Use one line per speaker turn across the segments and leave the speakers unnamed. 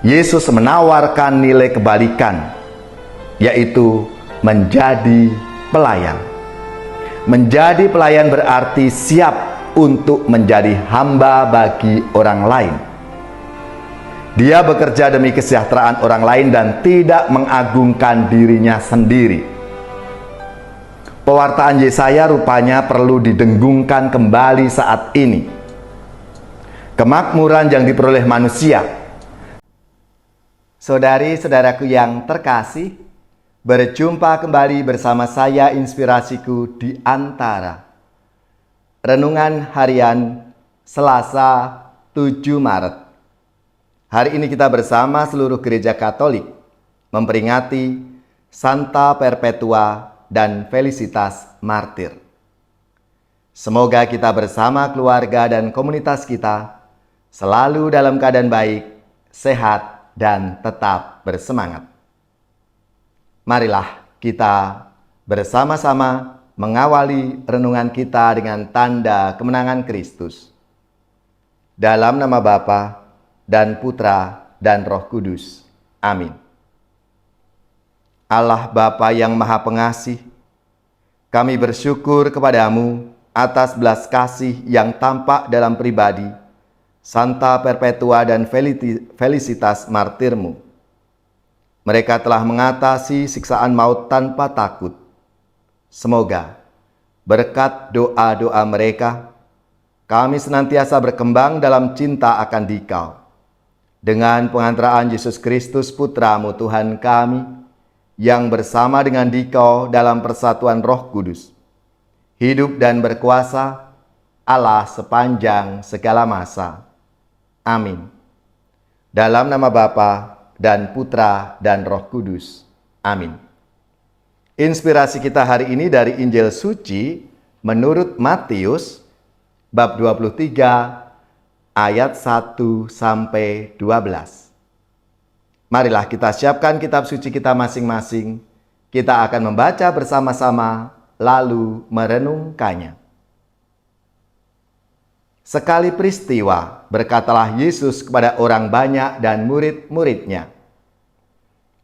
Yesus menawarkan nilai kebalikan, yaitu menjadi pelayan. Menjadi pelayan berarti siap untuk menjadi hamba bagi orang lain. Dia bekerja demi kesejahteraan orang lain dan tidak mengagungkan dirinya sendiri. Pewartaan Yesaya rupanya perlu didengungkan kembali saat ini. Kemakmuran yang diperoleh manusia. Saudari-saudaraku yang terkasih, berjumpa kembali bersama saya Inspirasiku di Antara. Renungan harian Selasa 7 Maret. Hari ini kita bersama seluruh gereja Katolik memperingati Santa Perpetua dan Felicitas Martir. Semoga kita bersama keluarga dan komunitas kita selalu dalam keadaan baik, sehat, dan tetap bersemangat. Marilah kita bersama-sama mengawali renungan kita dengan tanda kemenangan Kristus. Dalam nama Bapa dan Putra dan Roh Kudus. Amin. Allah Bapa yang Maha Pengasih, kami bersyukur kepadamu atas belas kasih yang tampak dalam pribadi Santa Perpetua dan Felicitas Martirmu. Mereka telah mengatasi siksaan maut tanpa takut. Semoga berkat doa-doa mereka, kami senantiasa berkembang dalam cinta akan Dikau. Dengan pengantaraan Yesus Kristus Putramu Tuhan kami, yang bersama dengan Dikau dalam persatuan Roh Kudus, hidup dan berkuasa Allah sepanjang segala masa. Amin. Dalam nama Bapa dan Putra dan Roh Kudus. Amin. Inspirasi kita hari ini dari Injil Suci menurut Matius bab 23 ayat 1 sampai 12. Marilah kita siapkan kitab suci kita masing-masing. Kita akan membaca bersama-sama lalu merenungkannya. Sekali peristiwa, berkatalah Yesus kepada orang banyak dan murid-muridnya,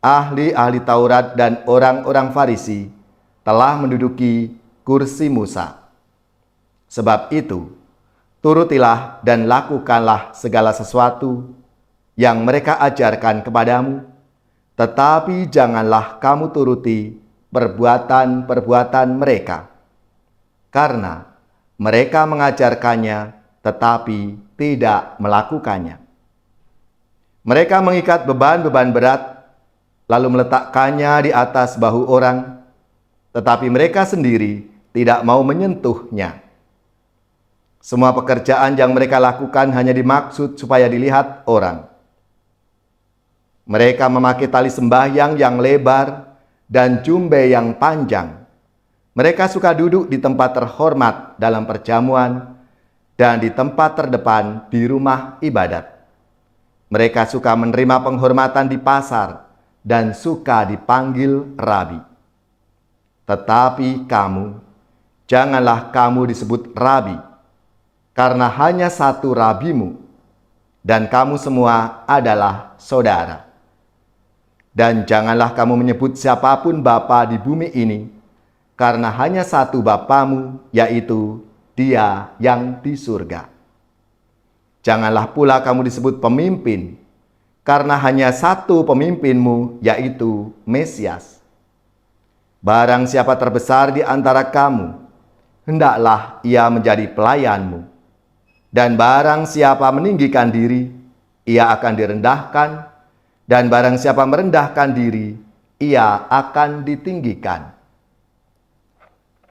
ahli-ahli Taurat dan orang-orang Farisi telah menduduki kursi Musa. Sebab itu, turutilah dan lakukanlah segala sesuatu yang mereka ajarkan kepadamu, tetapi janganlah kamu turuti perbuatan-perbuatan mereka, karena mereka mengajarkannya tetapi tidak melakukannya. Mereka mengikat beban-beban berat, lalu meletakkannya di atas bahu orang, tetapi mereka sendiri tidak mau menyentuhnya. Semua pekerjaan yang mereka lakukan hanya dimaksud supaya dilihat orang. Mereka memakai tali sembahyang yang lebar dan jumbe yang panjang. Mereka suka duduk di tempat terhormat dalam perjamuan dan di tempat terdepan di rumah ibadat. Mereka suka menerima penghormatan di pasar dan suka dipanggil rabi. Tetapi kamu, janganlah kamu disebut rabi, karena hanya satu rabimu, dan kamu semua adalah saudara. Dan janganlah kamu menyebut siapapun bapa di bumi ini, karena hanya satu Bapamu, yaitu Dia yang di surga. Janganlah pula kamu disebut pemimpin, karena hanya satu pemimpinmu, yaitu Mesias. Barang siapa terbesar di antara kamu, hendaklah ia menjadi pelayanmu. Dan barang siapa meninggikan diri, ia akan direndahkan. Dan barang siapa merendahkan diri, ia akan ditinggikan.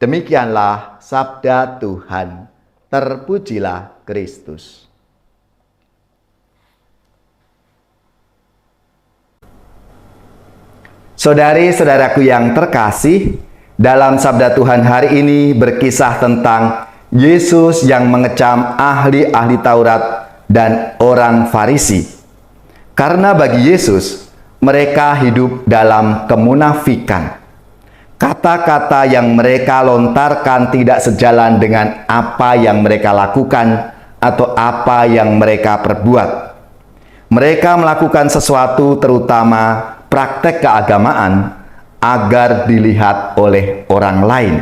Demikianlah sabda Tuhan. Terpujilah Kristus. Saudari-saudaraku yang terkasih, dalam sabda Tuhan hari ini berkisah tentang Yesus yang mengecam ahli-ahli Taurat dan orang Farisi. Karena bagi Yesus, mereka hidup dalam kemunafikan. Kata-kata yang mereka lontarkan tidak sejalan dengan apa yang mereka lakukan atau apa yang mereka perbuat. Mereka melakukan sesuatu, terutama praktek keagamaan, agar dilihat oleh orang lain.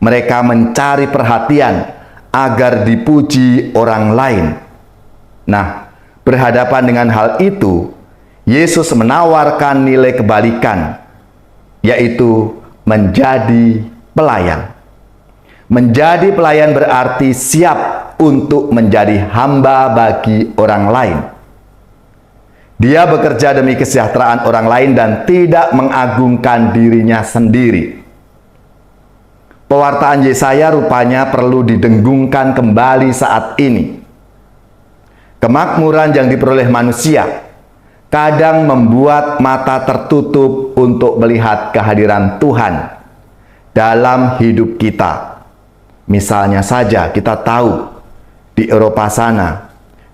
Mereka mencari perhatian agar dipuji orang lain. Nah, berhadapan dengan hal itu, Yesus menawarkan nilai kebalikan, yaitu menjadi pelayan. Menjadi pelayan berarti siap untuk menjadi hamba bagi orang lain. Dia bekerja demi kesejahteraan orang lain dan tidak mengagungkan dirinya sendiri. Pewartaan Yesaya rupanya perlu didengungkan kembali saat ini. Kemakmuran yang diperoleh manusia kadang membuat mata tertutup untuk melihat kehadiran Tuhan dalam hidup kita. Misalnya saja kita tahu di Eropa sana,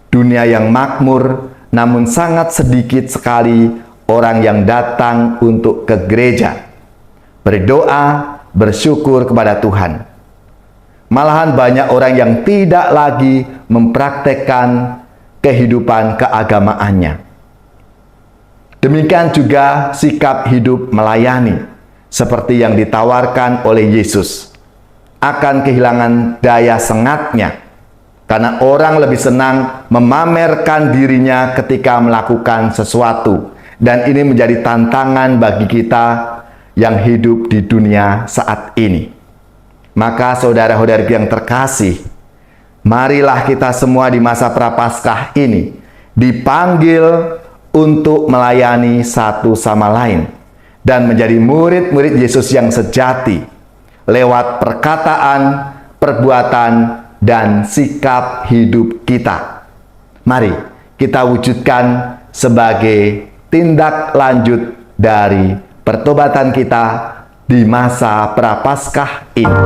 dunia yang makmur, namun sangat sedikit sekali orang yang datang untuk ke gereja, berdoa, bersyukur kepada Tuhan. Malahan banyak orang yang tidak lagi mempraktekkan kehidupan keagamaannya. Demikian juga sikap hidup melayani, seperti yang ditawarkan oleh Yesus, akan kehilangan daya sengatnya, karena orang lebih senang memamerkan dirinya ketika melakukan sesuatu. Dan ini menjadi tantangan bagi kita yang hidup di dunia saat ini. Maka saudara-saudari yang terkasih, marilah kita semua di masa Prapaskah ini dipanggil untuk melayani satu sama lain dan menjadi murid-murid Yesus yang sejati lewat perkataan, perbuatan, dan sikap hidup kita. Mari kita wujudkan sebagai tindak lanjut dari pertobatan kita di masa Prapaskah ini.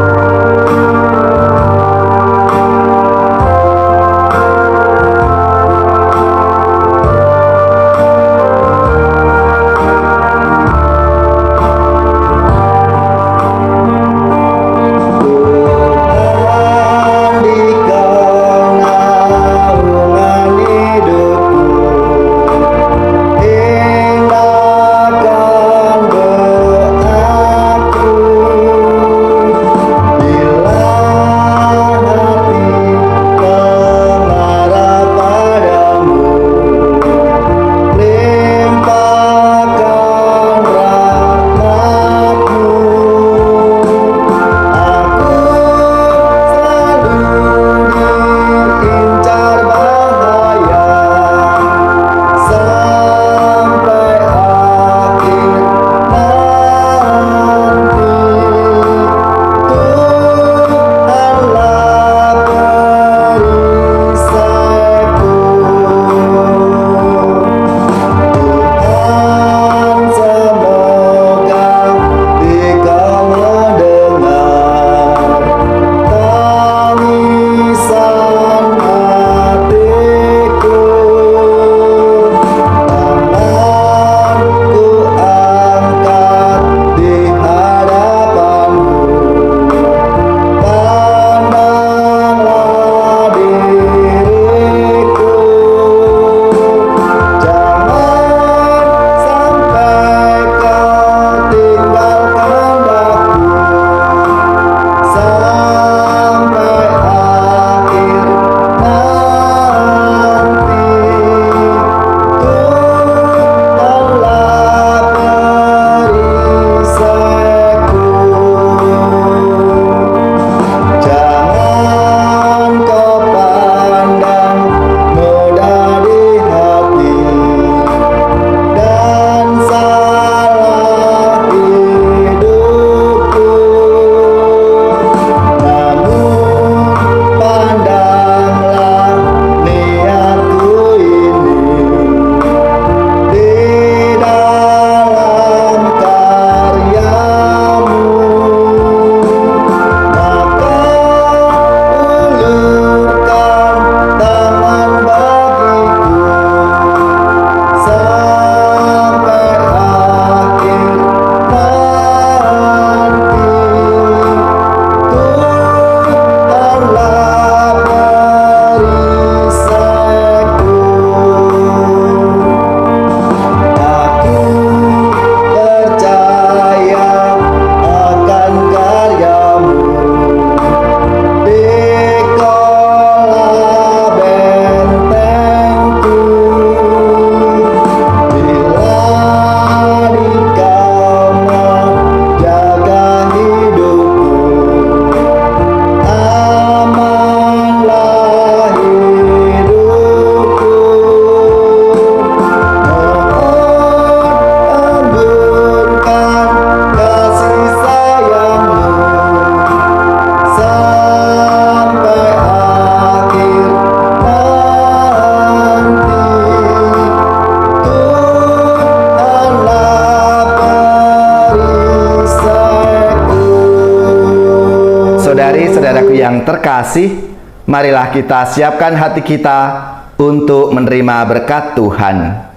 Saudari-saudaraku yang terkasih, marilah kita siapkan hati kita untuk menerima berkat Tuhan.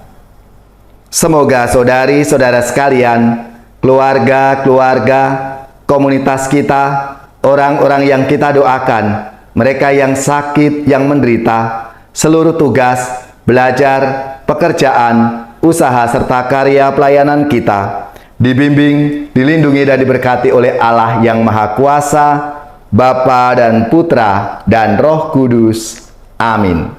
Semoga saudari-saudara sekalian, keluarga-keluarga, komunitas kita, orang-orang yang kita doakan, mereka yang sakit, yang menderita, seluruh tugas, belajar, pekerjaan, usaha, serta karya pelayanan kita dibimbing, dilindungi, dan diberkati oleh Allah yang Maha Kuasa, Bapa dan Putra dan Roh Kudus. Amin.